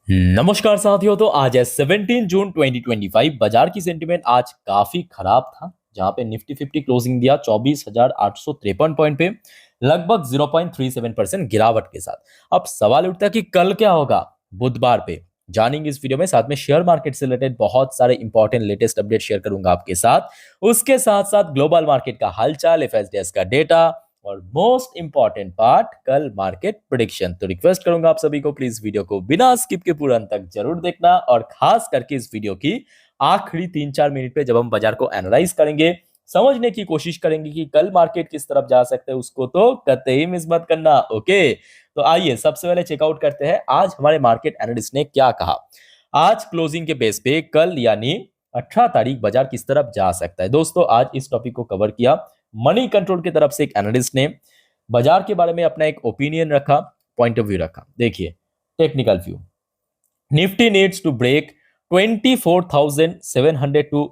नमस्कार साथियों। तो आज है 17 जून 2025। बाजार की सेंटिमेंट आज काफी खराब था, जहां पे निफ्टी 50 क्लोजिंग दिया 24,853 पॉइंट पे, लगभग 0.37% गिरावट के साथ। अब सवाल उठता है कि कल क्या होगा बुधवार पे। जानेंगे इस वीडियो में, साथ में शेयर मार्केट से रिलेटेड बहुत सारे इंपॉर्टेंट लेटेस्ट अपडेट शेयर करूंगा आपके साथ। उसके साथ साथ ग्लोबल मार्केट का हालचाल, एफएसडीएस का डेटा और मोस्ट इंपॉर्टेंट पार्ट कल मार्केट प्रिडिक्शन। तो रिक्वेस्ट करूंगा आप सभी को, प्लीज वीडियो को बिना स्किप के पूरा अंत तक जरूर देखना, और खास करके इस वीडियो की आखिरी 3-4 मिनट पे जब हम बाजार को एनालाइज करेंगे, समझने की कोशिश करेंगे कि कल मार्केट किस तरफ जा सकते हैं, उसको तो कतई मिस मत करना। ओके, तो आइए सबसे पहले चेकआउट करते हैं आज हमारे मार्केट एनालिस्ट ने क्या कहा। आज क्लोजिंग के बेस पे कल यानी 18 तारीख बाजार किस तरफ जा सकता है। दोस्तों आज इस टॉपिक को कवर किया मनी कंट्रोल की तरफ से। एक एनालिस्ट ने बाजार के बारे में अपना एक ओपिनियन रखा, पॉइंट ऑफ व्यू रखा। देखिए, technical view, Nifty needs to break 24,700 to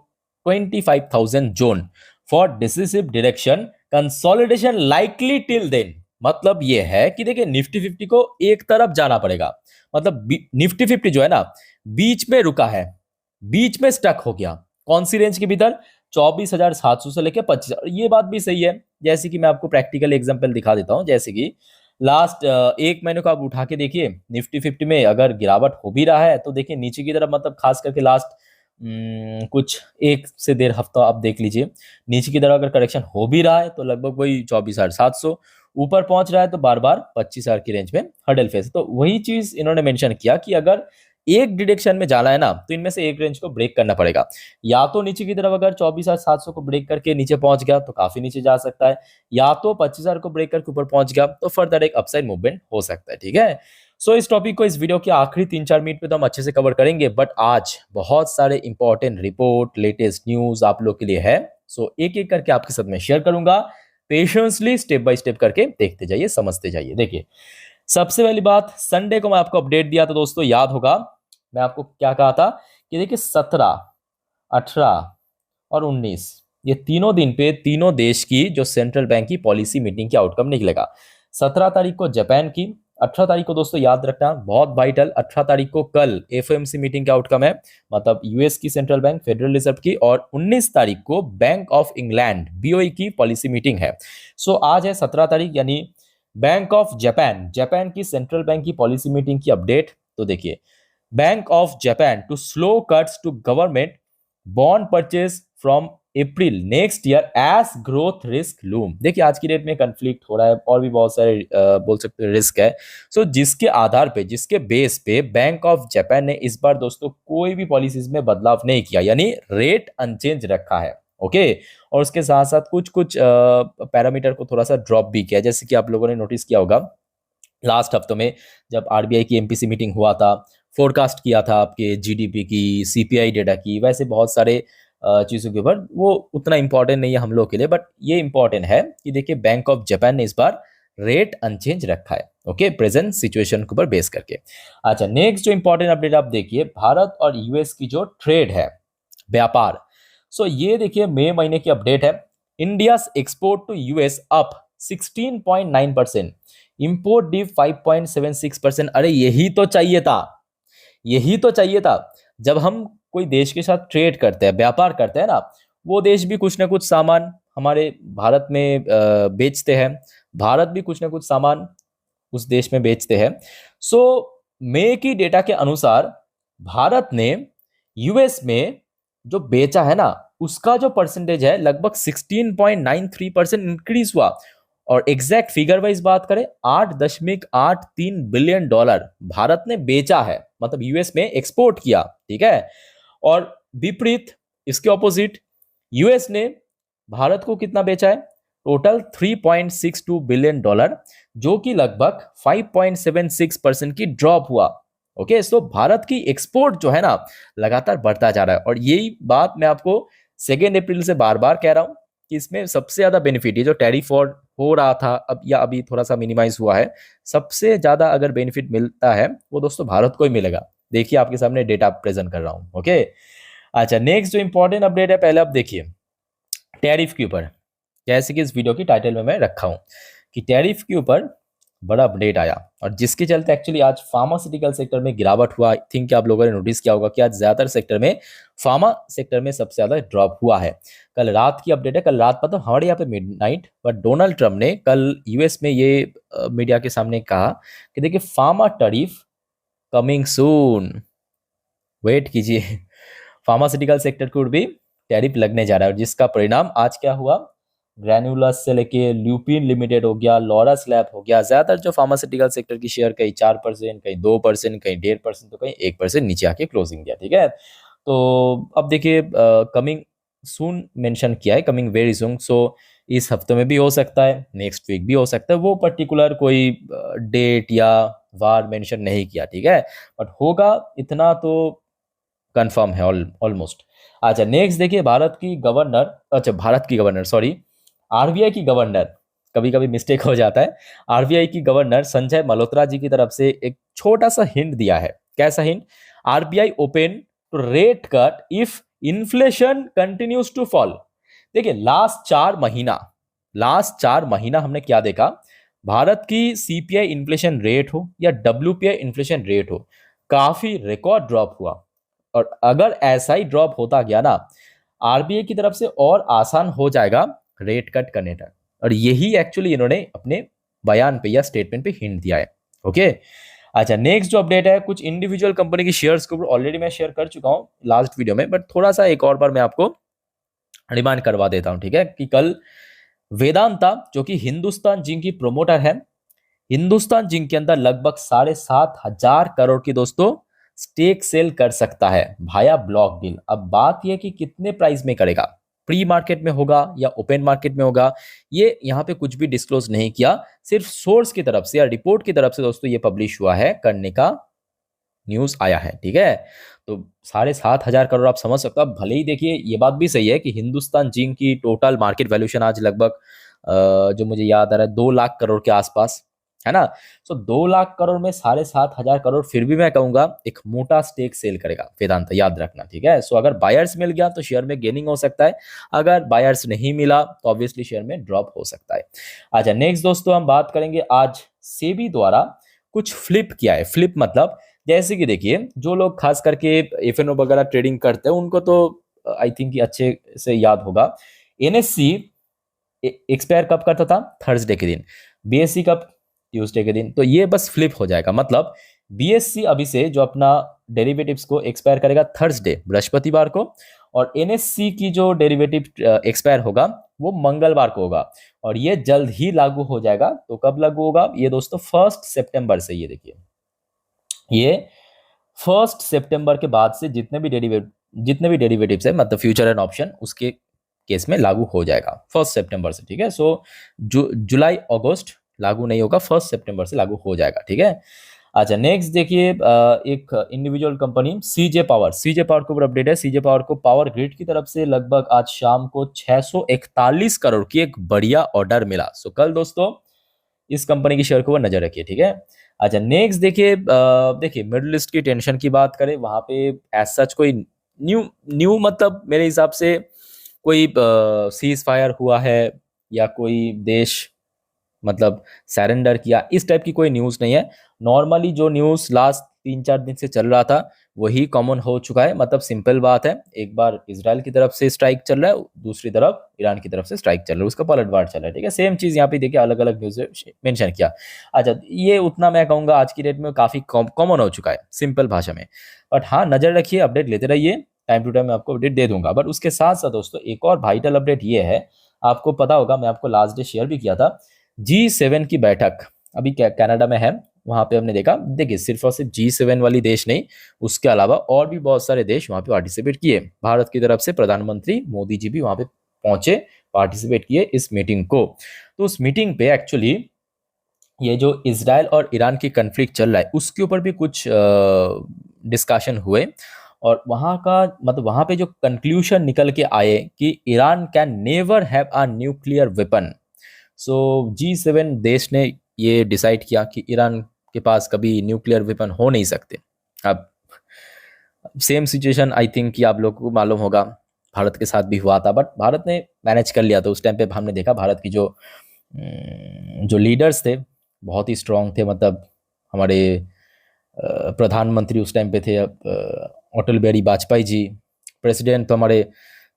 25,000 zone for decisive direction consolidation likely till then. मतलब यह है कि देखिए निफ्टी 50 को एक तरफ जाना पड़ेगा। मतलब निफ्टी 50 जो है ना, बीच में रुका है, बीच में स्टक हो गया। कौन सी रेंज के भीतर? 24,700 से लेकर 25,000। ये बात भी सही है। जैसे कि मैं आपको प्रैक्टिकल एग्जांपल दिखा देता हूं। जैसे कि लास्ट एक महीने को आप उठा के देखिए, निफ्टी 50 में अगर गिरावट हो भी रहा है तो देखिए नीचे की तरफ, मतलब खास करके लास्ट कुछ 1 से 1.5 हफ्ता आप देख लीजिए, नीचे की तरफ अगर करेक्शन हो भी रहा है तो लगभग वही 24,700। ऊपर पहुंच रहा है तो बार बार 25,000 की रेंज में हडल फेस। तो वही चीज इन्होंने मेंशन किया कि अगर एक डिरेक्शन में जाना है ना, तो इनमें से एक रेंज को ब्रेक करना पड़ेगा। या तो नीचे की तरफ अगर 24,700 को ब्रेक करके नीचे पहुंच गया तो काफी नीचे जा सकता है, या तो 25,000 को ब्रेक करके ऊपर पहुंच गया तो फर्दर एक अपसाइड मूवमेंट हो सकता है। ठीक है, सो इस टॉपिक को इस वीडियो के आखिरी 3-4 मिनट पे तो हम अच्छे से कवर करेंगे, बट आज बहुत सारे इंपॉर्टेंट रिपोर्ट, लेटेस्ट न्यूज आप लोग के लिए है। सो एक एक करके आपके साथ में शेयर करूंगा। पेशेंसली स्टेप बाय स्टेप करके देखते जाइए, समझते जाइए। देखिए, सबसे पहली बात, संडे को मैं आपको अपडेट दिया था दोस्तों, याद होगा। मैं आपको क्या कहा था कि देखिए 17, 18 और 19, ये तीनों दिन पे तीनों देश की जो सेंट्रल बैंक की पॉलिसी मीटिंग की आउटकम निकलेगा। 17 तारीख को जापान की, 18 तारीख को दोस्तों याद रखना बहुत वाइटल, 18 तारीख को कल एफओएमसी मीटिंग का आउटकम है, मतलब यूएस की सेंट्रल बैंक फेडरल रिजर्व की, और 19 तारीख को बैंक ऑफ इंग्लैंड बीओई की पॉलिसी मीटिंग है। सो आज है 17 तारीख, यानी बैंक ऑफ जापान, जापान की सेंट्रल बैंक की पॉलिसी मीटिंग की अपडेट। तो देखिए, Bank of Japan to slow cuts to government bond purchase from April next year as growth risk loom. देखिए आज की डेट में कंफ्लिक्ट हो रहा है और भी बहुत सारे बोल सकते हैं रिस्क है। सो जिसके आधार पे, जिसके बेस पे बैंक ऑफ जापान ने इस बार दोस्तों कोई भी पॉलिसीज में बदलाव नहीं किया, यानी रेट अनचेंज रखा है। ओके, और उसके साथ साथ कुछ कुछ पैरामीटर को थोड़ा सा ड्रॉप भी किया, जैसे कि आप लोगों ने नोटिस किया होगा लास्ट हफ्तों में जब आरबीआई की एमपीसी मीटिंग हुआ था, फोरकास्ट किया था आपके जीडीपी की, सीपीआई डेटा की, वैसे बहुत सारे चीज़ों के ऊपर। वो उतना इंपॉर्टेंट नहीं है हम लोग के लिए, बट ये इंपॉर्टेंट है कि देखिए बैंक ऑफ जापान ने इस बार रेट अनचेंज रखा है। ओके, प्रेजेंट सिचुएशन के ऊपर बेस करके। अच्छा, नेक्स्ट जो इंपॉर्टेंट अपडेट आप देखिए, भारत और यूएस की जो ट्रेड है, व्यापार। सो ये देखिए मई महीने की अपडेट है। India export to US up 16.9%, import डी 5.76%। अरे यही तो चाहिए था, यही तो चाहिए था। जब हम कोई देश के साथ ट्रेड करते हैं, व्यापार करते हैं ना, वो देश भी कुछ ना कुछ सामान हमारे भारत में बेचते हैं, भारत भी कुछ ना कुछ सामान उस देश में बेचते हैं। सो मई की डेटा के अनुसार भारत ने यूएस में जो बेचा है ना, उसका जो परसेंटेज है लगभग 16.93% इंक्रीज हुआ। और एग्जैक्ट फिगर वाइज बात करें, $8.83 बिलियन भारत ने बेचा है, मतलब यूएस में एक्सपोर्ट किया। ठीक है, और विपरीत इसके ऑपोजिट यूएस ने भारत को कितना बेचा है? टोटल $3.62 बिलियन, जो कि लगभग 5.76% की ड्रॉप हुआ। ओके, सो भारत की एक्सपोर्ट जो है ना लगातार बढ़ता जा रहा है, और यही बात मैं आपको 2 अप्रैल से बार बार कह रहा हूं कि इसमें सबसे ज्यादा बेनिफिट, ये जो टैरिफ हो रहा था अब या अभी थोड़ा सा मिनिमाइज हुआ है, सबसे ज्यादा अगर बेनिफिट मिलता है वो दोस्तों भारत को ही मिलेगा। देखिए आपके सामने डेटा प्रेजेंट कर रहा हूं। ओके, अच्छा, नेक्स्ट जो इंपॉर्टेंट अपडेट है, पहले आप देखिए टैरिफ के ऊपर। जैसे कि इस वीडियो की टाइटल में मैं रखा हूं कि टैरिफ के ऊपर बड़ा अपडेट आया और जिसके चलते एक्चुअली आज फार्मास्यूटिकल सेक्टर में गिरावट हुआ। आई थिंक आप लोगों ने नोटिस किया होगा कि आज ज्यादातर सेक्टर में फार्मा सेक्टर में सबसे ज्यादा ड्रॉप हुआ है। कल रात की अपडेट है, कल रात मतलब हमारे यहाँ पे मिडनाइट पर डोनाल्ड ट्रम्प ने कल यूएस में ये मीडिया के सामने कहा कि देखिए pharma tariff coming soon, wait कीजिए। फार्मास्यूटिकल सेक्टर को भी टैरिफ लगने जा रहा है और जिसका परिणाम आज क्या हुआ, ग्रैन्युलस से लेके ल्यूपिन लिमिटेड हो गया, लॉरस लैब हो गया, ज्यादातर जो फार्मास्यूटिकल सेक्टर की शेयर कहीं 4%, कहीं 2%, कहीं 1.5%, तो कहीं 1% नीचे आके क्लोजिंग दिया। ठीक है, तो अब देखिए कमिंग सून मेंशन किया है, कमिंग वेरी सून। सो इस हफ्ते में भी हो सकता है, नेक्स्ट वीक भी हो सकता है, वो पर्टिकुलर कोई डेट या वार मेंशन नहीं किया। ठीक है, बट होगा इतना तो कंफर्म है ऑलमोस्ट। अच्छा नेक्स्ट देखिए भारत की गवर्नर, अच्छा भारत की गवर्नर सॉरी, आरबीआई की गवर्नर, कभी कभी मिस्टेक हो जाता है। आरबीआई की गवर्नर संजय मल्होत्रा जी की तरफ से एक छोटा सा हिंट दिया है। कैसा hint? RBI open to rate cut if inflation continues to fall. देखिए लास्ट चार महीना हमने क्या देखा, भारत की सीपीआई इन्फ्लेशन रेट हो या डब्ल्यूपीआई इन्फ्लेशन रेट हो, काफी रिकॉर्ड ड्रॉप हुआ। और अगर ऐसा ही ड्रॉप होता गया ना, आरबीआई की तरफ से और आसान हो जाएगा रेट कट करने तक। और यही एक्चुअली इन्होंने अपने बयान पे या स्टेटमेंट पे हिंट दिया है। ओके, अच्छा नेक्स्ट जो अपडेट है, कुछ इंडिविजुअल कंपनी की शेयर्स को ऑलरेडी मैं शेयर कर चुका हूं लास्ट वीडियो में, बट थोड़ा सा एक और बार मैं आपको रिमाइंड करवा देता हूं। ठीक है, कि कल वेदांता जो कि हिंदुस्तान जिंक की प्रोमोटर है, हिंदुस्तान जिंक के अंदर लगभग 7,500 करोड़ की दोस्तों स्टेक सेल कर सकता है भाया ब्लॉक डील। अब बात यह कि कितने प्राइस में करेगा, प्री मार्केट में होगा या ओपन मार्केट में होगा, ये यहाँ पे कुछ भी डिस्क्लोज नहीं किया, सिर्फ सोर्स की तरफ से या रिपोर्ट की तरफ से दोस्तों ये पब्लिश हुआ है, करने का न्यूज आया है। ठीक है, तो 7,500 करोड़ आप समझ सकते हो। अब भले ही देखिए ये बात भी सही है कि हिंदुस्तान जिंक की टोटल मार्केट वैल्यूएशन आज लगभग जो मुझे याद आ रहा है 2 लाख करोड़ के आसपास है ना। सो 2 लाख करोड़ में 7,500 करोड़, फिर भी मैं कहूंगा एक मोटा स्टेक सेल करेगा वेदांत, याद रखना। ठीक है, सो अगर बायर्स मिल गया तो शेयर में गेनिंग हो सकता है, अगर बायर्स नहीं मिला तो ऑब्वियसली शेयर में ड्रॉप हो सकता है। अच्छा नेक्स्ट दोस्तों हम बात करेंगे, आज सेबी द्वारा कुछ फ्लिप किया है। फ्लिप मतलब जैसे कि देखिए जो लोग खास करके एफएनओ वगैरह ट्रेडिंग करते हैं उनको तो आई थिंक अच्छे से याद होगा, एनएससी एक्सपायर कब करता था, थर्सडे के दिन, बीएससी कब, ट्यूसडे के दिन। तो ये बस फ्लिप हो जाएगा, मतलब बीएससी अभी से जो अपना डेरिवेटिव्स को एक्सपायर करेगा थर्सडे बृहस्पतिवार को, और एनएससी की जो डेरिवेटिव एक्सपायर होगा वो मंगलवार को होगा, और ये जल्द ही लागू हो जाएगा। तो कब लागू होगा ये दोस्तों, 1 सितंबर से। ये देखिए ये 1 सितंबर के बाद से जितने भी डेरिवेटिव्स है, मतलब फ्यूचर एंड ऑप्शन, उसके केस में लागू हो जाएगा 1 सितंबर से। ठीक है, सो जुलाई अगस्त लागू नहीं होगा, 1 सितंबर से लागू हो जाएगा। ठीक है, अच्छा नेक्स्ट देखिए एक इंडिविजुअल कंपनी सीजे पावर के ऊपर अपडेट है। सीजे पावर को पावर ग्रिड की तरफ से लगभग आज शाम को 641 करोड़ की एक बढ़िया ऑर्डर मिला। सो कल दोस्तों इस कंपनी की शेयर को नजर रखिए। ठीक है, अच्छा नेक्स्ट देखिए मिडिल ईस्ट की टेंशन की बात करें, वहां पे एज सच कोई न्यू मतलब मेरे हिसाब से कोई सीज फायर हुआ है या कोई देश मतलब सरेंडर किया, इस टाइप की कोई न्यूज़ नहीं है। नॉर्मली जो न्यूज़ लास्ट 3-4 दिन से चल रहा था वही कॉमन हो चुका है। मतलब सिंपल बात है, एक बार इजराइल की तरफ से स्ट्राइक चल रहा है, दूसरी तरफ ईरान की तरफ से स्ट्राइक चल रहा है, उसका पलटवार चल रहा है। ठीक है, सेम चीज़ यहाँ पे देखिए अलग अलग न्यूज़ मेंशन किया। अच्छा ये उतना मैं कहूँगा आज की डेट में काफ़ी कॉमन हो चुका है सिंपल भाषा में। बट हाँ नज़र रखिए, अपडेट लेते रहिए, टाइम टू टाइम मैं आपको अपडेट दे दूंगा। बट उसके साथ साथ दोस्तों एक और वाइटल अपडेट ये है, आपको पता होगा मैं आपको लास्ट डे शेयर भी किया था, G7 की बैठक अभी कनाडा में है। वहां पे हमने देखा, देखिए सिर्फ और सिर्फ G7 वाली देश नहीं, उसके अलावा और भी बहुत सारे देश वहां पे पार्टिसिपेट किए। भारत की तरफ से प्रधानमंत्री मोदी जी भी वहां पे पहुंचे, पार्टिसिपेट किए इस मीटिंग को। तो उस मीटिंग पे एक्चुअली ये जो इजराइल और ईरान की कन्फ्लिक्ट चल रहा है उसके ऊपर भी कुछ डिस्कशन हुए, और वहां का मतलब वहां पे जो कंक्लूजन निकल के आए कि Iran can never have a nuclear weapon. So G7 देश ने ये डिसाइड किया कि ईरान के पास कभी न्यूक्लियर वेपन हो नहीं सकते। अब सेम सिचुएशन आई थिंक कि आप लोगों को मालूम होगा भारत के साथ भी हुआ था, बट भारत ने मैनेज कर लिया था। उस टाइम पे हमने देखा भारत की जो लीडर्स थे बहुत ही स्ट्रांग थे, मतलब हमारे प्रधानमंत्री उस टाइम पे थे अटल बिहारी वाजपेयी जी। प्रेसिडेंट तो हमारे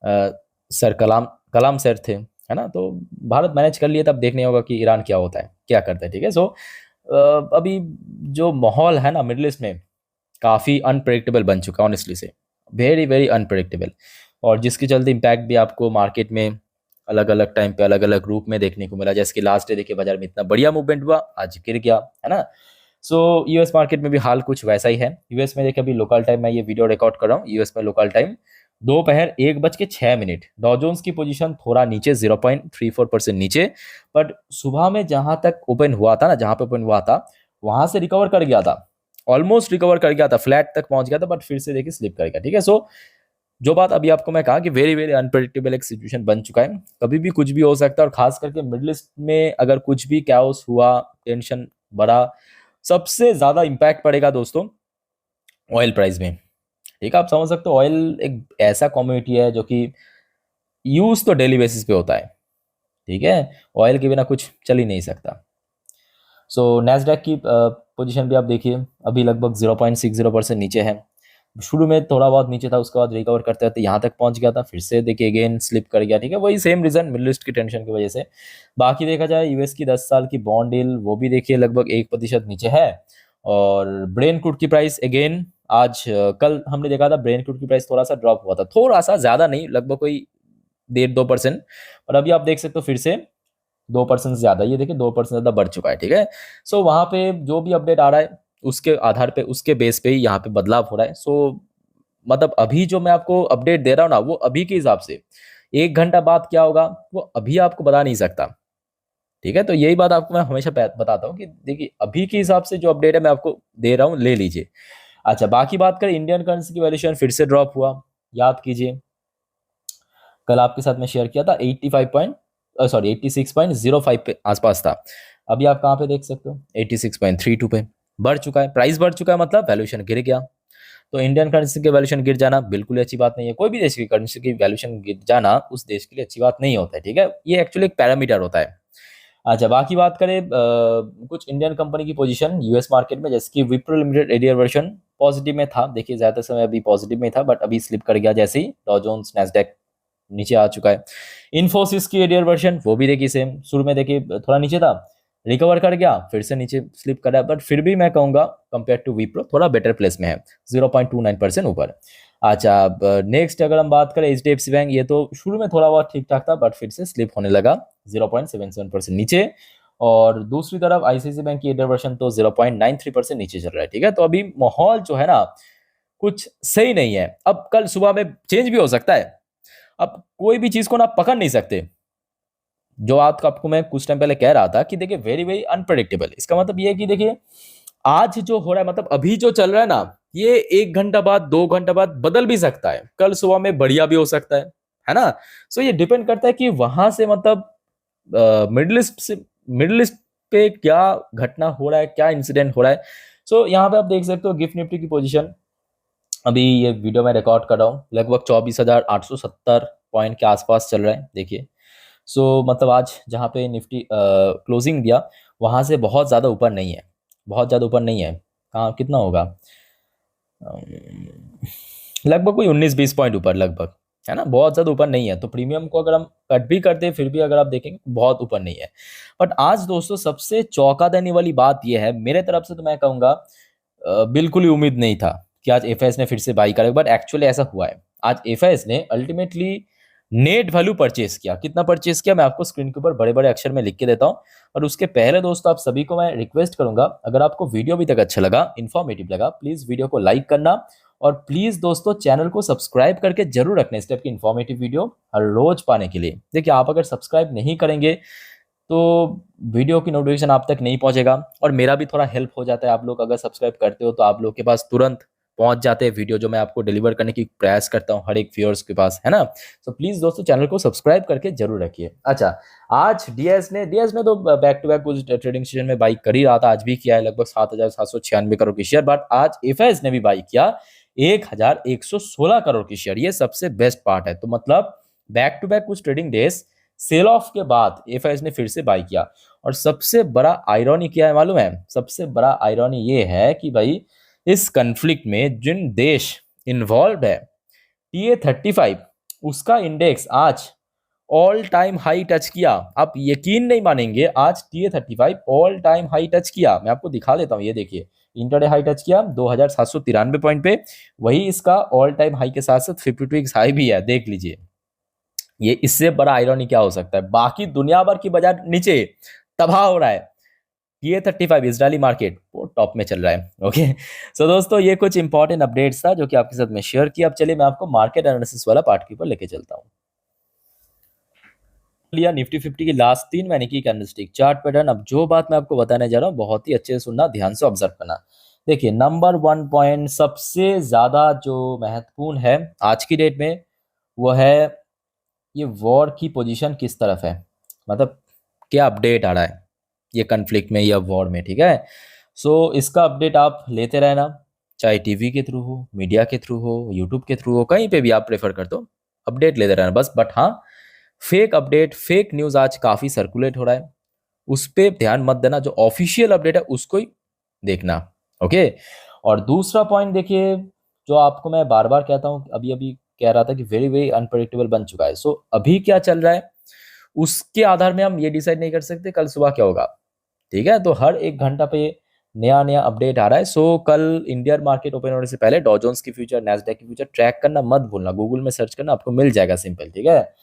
सर कलाम कलाम सर थे, है ना। तो भारत मैनेज कर लिए, तब देखने होगा कि ईरान क्या होता है, क्या करता है, ठीक है। सो अभी जो माहौल है ना मिडिल ईस्ट में, काफ़ी अनप्रेडिक्टेबल बन चुका है ऑनेस्टली से, वेरी वेरी अनप्रेडिक्टेबल। और जिसके चलते इम्पैक्ट भी आपको मार्केट में अलग अलग टाइम पे अलग अलग रूप में देखने को मिला। जैसे कि लास्ट डे देखिए बाजार में इतना बढ़िया मूवमेंट हुआ, आज गिर गया, है ना। सो यूएस मार्केट में भी हाल कुछ वैसा ही है। यूएस में देखिए अभी लोकल टाइम, मैं ये वीडियो रिकॉर्ड कर रहा हूँ यूएस में लोकल टाइम दोपहर 1:06। डॉ जोन्स की पोजीशन थोड़ा नीचे 0.34% नीचे, बट सुबह में जहां तक ओपन हुआ था ना, जहां पे ओपन हुआ था वहां से रिकवर कर गया था, ऑलमोस्ट रिकवर कर गया था, फ्लैट तक पहुंच गया था, बट फिर से देखिए स्लिप कर गया, ठीक है। सो जो बात अभी आपको मैं कहा कि वेरी वेरी अनप्रेडिक्टेबल एक सिचुएशन बन चुका है, कभी भी कुछ भी हो सकता है। और खास करके मिडिल ईस्ट में अगर कुछ भी कैओस हुआ, टेंशन बढ़ा, सबसे ज्यादा इंपैक्ट पड़ेगा दोस्तों ऑयल प्राइस में, ठीक है। आप समझ सकते हो ऑयल एक ऐसा कमोडिटी है जो कि यूज तो डेली बेसिस पे होता है, ठीक है। ऑयल के बिना कुछ चल ही नहीं सकता। सो नैस्डैक की पोजीशन भी आप देखिए, अभी लगभग 0.60% नीचे है। शुरू में थोड़ा बहुत नीचे था, उसके बाद रिकवर करते रहते यहाँ तक पहुंच गया था, फिर से देखिए अगेन स्लिप कर गया, ठीक है। वही सेम रीजन, मिडिल ईस्ट की टेंशन की वजह से। बाकी देखा जाए यूएस की 10 साल की बॉन्ड डील, वो भी देखिए लगभग 1% नीचे है। और ब्रेन क्रूड की प्राइस अगेन आज कल हमने देखा था ब्रेन क्रूड की प्राइस थोड़ा सा ड्रॉप हुआ था, थोड़ा सा, ज्यादा नहीं, लगभग कोई 1.5-2%। और अभी आप देख सकते हो फिर से 2% से ज्यादा, ये देखिए 2% ज्यादा बढ़ चुका है, ठीक है। सो वहां पे जो भी अपडेट आ रहा है उसके आधार पे, उसके बेस पे ही यहाँ पे बदलाव हो रहा है। सो मतलब अभी जो मैं आपको अपडेट दे रहा हूँ ना, वो अभी के हिसाब से 1 घंटा बाद क्या होगा वो अभी आपको बता नहीं सकता, ठीक है। तो यही बात आपको मैं हमेशा बताता हूँ कि देखिए अभी के हिसाब से जो अपडेट है मैं आपको दे रहा हूँ, ले लीजिए। अच्छा, बाकी बात करें, इंडियन करेंसी की वैल्यूएशन फिर से ड्रॉप हुआ, याद कीजिए कल आपके साथ में शेयर किया था 86.05 पे आसपास था। अभी आप कहाँ पे देख सकते हो 86.32 पे बढ़ चुका है, प्राइस बढ़ चुका है, मतलब वैल्यूएशन गिर गया। तो इंडियन करेंसी की वैल्यूएशन गिर जाना बिल्कुल ही अच्छी बात नहीं है, कोई भी देश की करेंसी की वैल्यूएशन गिर जाना उस देश के लिए अच्छी बात नहीं होता है, ठीक है। ये एक्चुअली एक पैरामीटर होता है। अच्छा, बाकी बात करें कुछ इंडियन कंपनी की पोजीशन यूएस मार्केट में, जैसे कि Wipro limited arrear version positive में था, देखिए ज्यादा समय अभी पॉजिटिव में था, बट अभी स्लिप कर गया जैसे ही डॉ जोन्स नैस्डैक नीचे आ चुका है। इन्फोसिस की एरियर वर्जन वो भी देखिए सेम, शुरू में देखिए थोड़ा नीचे था, रिकवर कर गया, फिर से नीचे स्लिप कर रहा है, बट फिर भी मैं कहूंगा कंपेयर टू विप्रो थोड़ा बेटर प्लेस में है, 0.29% ऊपर। अच्छा, अब नेक्स्ट अगर हम बात करें एचडीएफसी बैंक, ये तो शुरू में थोड़ा बहुत ठीक ठाक था, बट फिर से स्लिप होने लगा 0.77% नीचे। और दूसरी तरफ आईसीआईसीआई बैंक की एरियर वर्जन तो 0.93% नीचे चल रहा है, ठीक है। तो अभी माहौल जो है ना कुछ सही नहीं है, अब कल सुबह में चेंज भी हो सकता है। अब कोई भी चीज को ना पकड़ नहीं सकते, जो आपको मैं कुछ टाइम पहले कह रहा था कि देखिए वेरी वेरी अनप्रेडिक्टेबल, इसका मतलब ये है कि देखिए आज जो हो रहा है, मतलब अभी जो चल रहा है ना, ये 1 घंटा बाद 2 घंटा बाद बदल भी सकता है, कल सुबह में बढ़िया भी हो सकता है ना। सो ये डिपेंड करता है कि वहां से मतलब मिडिल ईस्ट पे क्या घटना हो रहा है, क्या इंसिडेंट हो रहा है। सो यहाँ पे आप देख सकते हो गिफ्ट निफ्टी की पोजीशन, अभी ये वीडियो मैं रिकॉर्ड कर रहा हूँ, लगभग 24,870 पॉइंट के आसपास चल रहा है, देखिए। सो मतलब आज जहाँ पे निफ्टी क्लोजिंग दिया वहाँ से बहुत ज़्यादा ऊपर नहीं है, बहुत ज़्यादा ऊपर नहीं है। कहाँ कितना होगा, लगभग कोई 19-20 पॉइंट ऊपर लगभग, है ना, बहुत ज़्यादा ऊपर नहीं है। तो प्रीमियम को अगर हम कट भी करते हैं फिर भी अगर आप देखेंगे बहुत ऊपर नहीं है। बट आज दोस्तों सबसे चौंका देने वाली बात यह है मेरे तरफ से, तो मैं कहूँगा बिल्कुल ही उम्मीद नहीं था कि आज एफआईएस ने फिर से बाई करेगा, बट एक्चुअली ऐसा हुआ है। आज एफआईएस ने अल्टीमेटली नेट वैल्यू परचेस किया, कितना परचेस किया मैं आपको स्क्रीन के ऊपर बड़े बड़े अक्षर में लिख के देता हूं। और उसके पहले दोस्तों आप सभी को मैं रिक्वेस्ट करूंगा, अगर आपको वीडियो अभी तक अच्छा लगा, इन्फॉर्मेटिव लगा, प्लीज वीडियो को लाइक करना, और प्लीज दोस्तों चैनल को सब्सक्राइब करके जरूर रखना, इस टाइप की इन्फॉर्मेटिव वीडियो हर रोज पाने के लिए। देखिए आप अगर सब्सक्राइब नहीं करेंगे तो वीडियो की नोटिफिकेशन आप तक नहीं पहुंचेगा, और मेरा भी थोड़ा हेल्प हो जाता है। आप लोग अगर सब्सक्राइब करते हो तो आप लोग के पास तुरंत पहुंच जाते हैं वीडियो जो मैं आपको डिलीवर करने की प्रयास करता हूं हर एक व्यूअर्स के पास, है ना। तो प्लीज दोस्तों चैनल को सब्सक्राइब करके जरूर रखिए। अच्छा, आज डीएस ने तो बैक टू बैक कुछ ट्रेडिंग सेशन में बाई कर ही रहा था, आज भी किया है लगभग 7,796 करोड़ की शेयर, बट आज एफआईएस ने भी बाई किया 1,116 करोड़ की शेयर, ये सबसे बेस्ट पार्ट है। तो मतलब बैक टू बैक कुछ ट्रेडिंग डेज सेल ऑफ के बाद एफआईएस ने फिर से बाय किया। और सबसे बड़ा आयरॉनी क्या है मालूम है? सबसे बड़ा आयरॉनी ये है कि भाई इस कन्फ्लिक्ट में जिन देश इन्वॉल्व है, TA-35 उसका इंडेक्स आज ऑल टाइम हाई टच किया। आप यकीन नहीं मानेंगे, आज TA-35 all time high touch किया। मैं आपको दिखा देता हूँ, ये देखिए, इंटरडे हाई टच किया 2793 पॉइंट पे। वही इसका ऑल टाइम हाई के साथ साथ 52 वीक्स हाई भी है, देख लीजिए। ये इससे बड़ा आयरॉनी क्या हो सकता है? बाकी दुनिया भर की बाजार नीचे तबाह हो रहा है, TA-35 इजरायली मार्केट वो टॉप में चल रहा है। ओके, सो दोस्तों ये कुछ इंपॉर्टेंट अपडेट्स था जो कि आपके साथ में शेयर किया। अब चलिए मैं आपको मार्केट एनालिसिस वाला पार्ट के ऊपर लेके चलता हूँ। लिया निफ्टी 50 की लास्ट 3 महीने की कैंडलस्टिक चार्ट पैटर्न। अब जो बात मैं आपको बताने जा रहा हूँ बहुत ही अच्छे से सुनना, ध्यान से ऑब्जर्व करना। देखिए, नंबर 1 पॉइंट सबसे ज्यादा जो महत्वपूर्ण है आज की डेट में वो है ये वॉर की पोजीशन किस तरफ है, मतलब क्या अपडेट आ रहा है ये कन्फ्लिक्ट में या वॉर में। ठीक है, सो इसका अपडेट आप लेते रहना, चाहे टीवी के थ्रू हो, मीडिया के थ्रू हो, यूट्यूब के थ्रू हो, कहीं पे भी आप प्रेफर कर दो, अपडेट लेते रहना बस। बट हाँ, फेक अपडेट, फेक न्यूज़ आज काफ़ी सर्कुलेट हो रहा है, उस पर ध्यान मत देना। जो ऑफिशियल अपडेट है उसको ही देखना। ओके, और दूसरा पॉइंट देखिए, जो आपको मैं बार बार कहता हूँ, अभी अभी कह रहा था कि वेरी वेरी अनप्रेडिक्टेबल बन चुका है। सो अभी क्या चल रहा है उसके आधार में हम ये डिसाइड नहीं कर सकते कल सुबह क्या होगा। ठीक है, तो हर 1 घंटा पे नया नया अपडेट आ रहा है। सो कल इंडियन मार्केट ओपन होने से पहले डॉ जोन्स की फ्यूचर, नैस्डैक की फ्यूचर ट्रैक करना मत भूलना, गूगल में सर्च करना, आपको मिल जाएगा, सिंपल। ठीक है,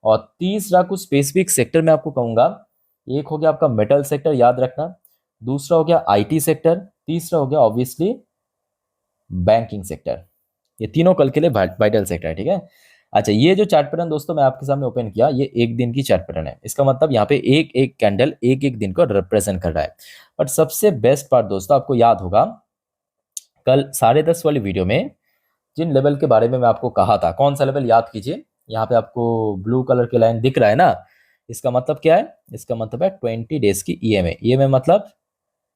और तीसरा कुछ स्पेसिफिक सेक्टर में आपको कहूंगा। एक हो गया आपका मेटल सेक्टर, याद रखना। दूसरा हो गया आईटी सेक्टर। तीसरा हो गया ऑब्वियसली बैंकिंग सेक्टर। ये तीनों कल के लिए वाइटल सेक्टर है। ठीक है, अच्छा, ये जो चार्ट पैटर्न दोस्तों मैं आपके सामने ओपन किया, ये एक दिन की चार्ट पैटर्न है। इसका मतलब यहाँ पे एक एक कैंडल एक एक दिन को रिप्रेजेंट कर रहा है। बट सबसे बेस्ट पार्ट दोस्तों, आपको याद होगा कल 10:30 वाली वीडियो में जिन लेवल के बारे में मैं आपको कहा था, कौन सा लेवल याद कीजिए। यहाँ पे आपको ब्लू कलर की लाइन दिख रहा है ना, इसका मतलब क्या है? इसका मतलब है 20 डेज की ईएमए। ईएमए मतलब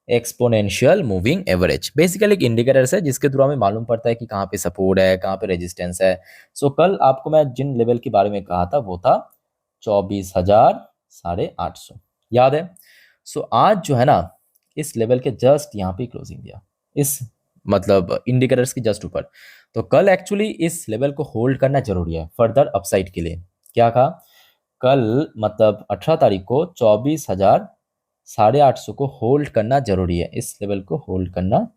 एक्सपोनेंशियल मूविंग एवरेज, बेसिकली एक इंडिकेटर है जिसके थ्रू हमें मालूम पड़ता है कि कहाँ पे सपोर्ट है, कहाँ पे रेजिस्टेंस है। सो कल आपको मैं जिन लेवल के बारे में कहा था वो था 24,850, याद है? सो आज जो है ना, इस लेवल के जस्ट यहाँ पे क्लोजिंग दिया, इस मतलब इंडिकेटर्स की जस्ट ऊपर। तो कल एक्चुअली इस लेवल को होल्ड करना जरूरी है फर्दर अपसाइड के लिए। क्या कहा? कल मतलब 18 तारीख को 24,850 को होल्ड करना जरूरी है, इस लेवल को होल्ड करना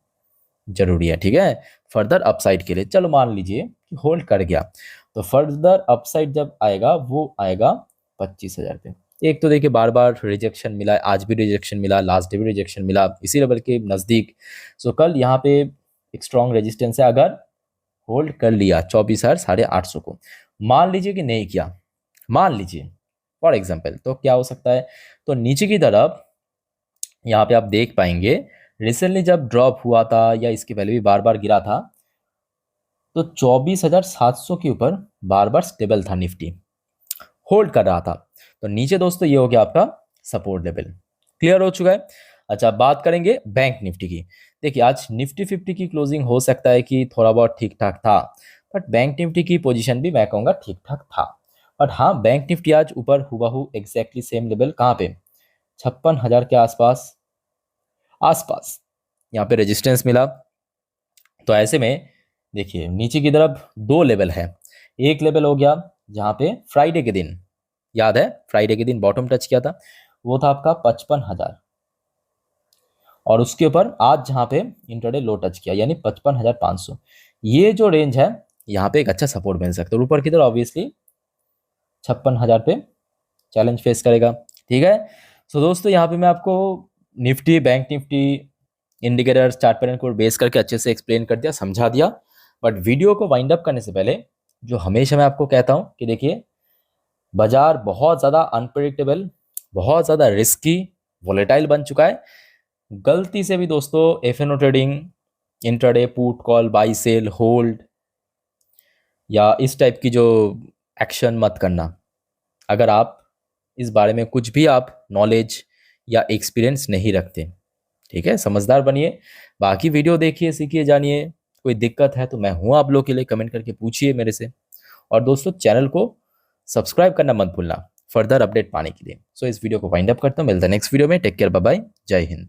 जरूरी है। ठीक है, फर्दर अपसाइड के लिए। चलो मान लीजिए कि होल्ड कर गया, तो फर्दर अपसाइड जब आएगा वो आएगा 25,000 पे। एक तो देखिए बार बार रिजेक्शन मिला है, आज भी रिजेक्शन मिला, लास्ट डे भी रिजेक्शन मिला इसी लेवल के नज़दीक। सो कल यहाँ पे एक स्ट्रॉन्ग रेजिस्टेंस है। अगर होल्ड कर लिया 24,850 को, मान लीजिए कि नहीं किया, मान लीजिए फॉर एग्जाम्पल, तो क्या हो सकता है? तो नीचे की तरफ यहाँ पे आप देख पाएंगे रिसेंटली जब ड्रॉप हुआ था या इसके पहले भी बार बार गिरा था, तो 24,700 के ऊपर बार बार स्टेबल था, निफ्टी होल्ड कर रहा था। तो नीचे दोस्तों ये हो गया आपका सपोर्ट लेवल, क्लियर हो चुका है। अच्छा, बात करेंगे बैंक निफ्टी की। देखिए आज निफ्टी 50 की क्लोजिंग हो सकता है कि थोड़ा बहुत ठीक ठाक था, बट बैंक निफ्टी की पोजीशन भी मैं कहूँगा ठीक ठाक था। बट हाँ, बैंक निफ्टी आज ऊपर हुबहू एग्जैक्टली सेम लेवल कहाँ पे, 56,000 के आसपास आसपास यहाँ पे रेजिस्टेंस मिला। तो ऐसे में देखिए नीचे की तरफ दो लेवल है। एक लेवल हो गया जहाँ पे फ्राइडे के दिन, याद है फ्राइडे के दिन बॉटम टच किया था, वो था आपका 55,000। और उसके ऊपर आज जहाँ पे इंटरडे लो टच किया यानी 55,500, ये जो रेंज है यहाँ पे एक अच्छा सपोर्ट मिल सकता है। ऊपर की तरफ ऑब्वियसली 56,000 पे चैलेंज फेस करेगा। ठीक है, सो दोस्तों यहाँ पे मैं आपको Nifty, bank Nifty, indicator, chart pattern को बेस करके अच्छे से एक्सप्लेन कर दिया, समझा दिया। बट वीडियो को वाइंड अप करने से पहले जो हमेशा मैं आपको कहता हूँ कि देखिए बाजार बहुत ज़्यादा अनप्रेडिक्टेबल, बहुत ज़्यादा रिस्की, वोलेटाइल बन चुका है। गलती से भी दोस्तों FNO trading, intraday, put call, buy sell, hold या इस टाइप की जो एक्शन मत करना, अगर आप इस बारे में कुछ भी आप नॉलेज या एक्सपीरियंस नहीं रखते। ठीक है, समझदार बनिए। बाकी वीडियो देखिए, सीखिए, जानिए। कोई दिक्कत है तो मैं हूँ आप लोग के लिए, कमेंट करके पूछिए मेरे से। और दोस्तों चैनल को सब्सक्राइब करना मत भूलना फर्दर अपडेट पाने के लिए। सो इस वीडियो को वाइंड अप करता हूँ, मिलता है नेक्स्ट वीडियो में। टेक केयर, बाय बाय, जय हिंद।